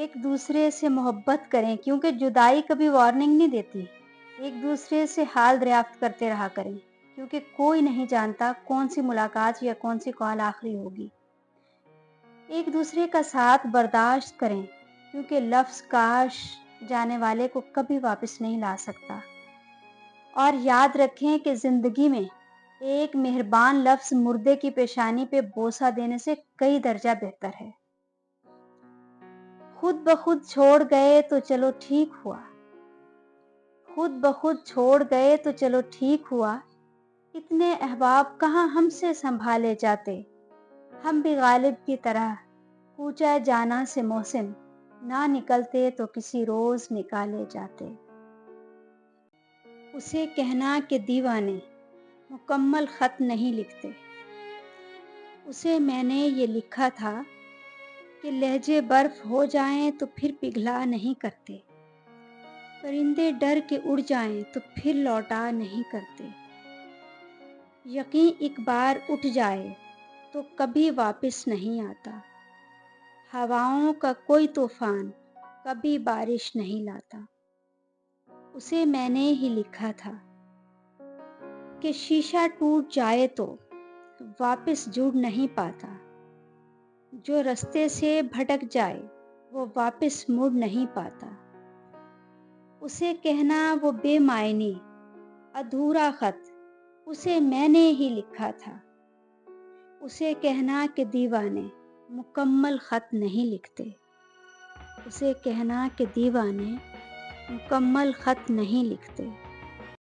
ایک دوسرے سے محبت کریں کیونکہ جدائی کبھی وارننگ نہیں دیتی۔ ایک دوسرے سے حال دریافت کرتے رہا کریں کیونکہ کوئی نہیں جانتا کون سی ملاقات یا کون سی کال آخری ہوگی۔ ایک دوسرے کا ساتھ برداشت کریں کیونکہ لفظ کاش جانے والے کو کبھی واپس نہیں لا سکتا۔ اور یاد رکھیں کہ زندگی میں ایک مہربان لفظ مردے کی پیشانی پہ بوسہ دینے سے کئی درجہ بہتر ہے۔ خود بخود چھوڑ گئے تو چلو ٹھیک ہوا، خود بخود چھوڑ گئے تو چلو ٹھیک ہوا، اتنے احباب کہاں ہم سے سنبھالے جاتے، ہم بھی غالب کی طرح کوچہ جانا سے موسم نہ نکلتے تو کسی روز نکالے جاتے۔ اسے کہنا کہ دیوانے مکمل خط نہیں لکھتے۔ اسے میں نے یہ لکھا تھا کہ لہجے برف ہو جائیں تو پھر پگھلا نہیں کرتے، پرندے ڈر کے اڑ جائیں تو پھر لوٹا نہیں کرتے، یقین ایک بار اٹھ جائے تو کبھی واپس نہیں آتا، ہواؤں کا کوئی طوفان کبھی بارش نہیں لاتا۔ اسے میں نے ہی لکھا تھا کہ شیشہ ٹوٹ جائے تو واپس جڑ نہیں پاتا، جو رستے سے بھٹک جائے وہ واپس مڑ نہیں پاتا۔ اسے کہنا وہ بے معنی ادھورا خط اسے میں نے ہی لکھا تھا۔ اسے کہنا کہ دیوانے مکمل خط نہیں لکھتے۔ اسے کہنا کہ دیوانے مکمل خط نہیں لکھتے۔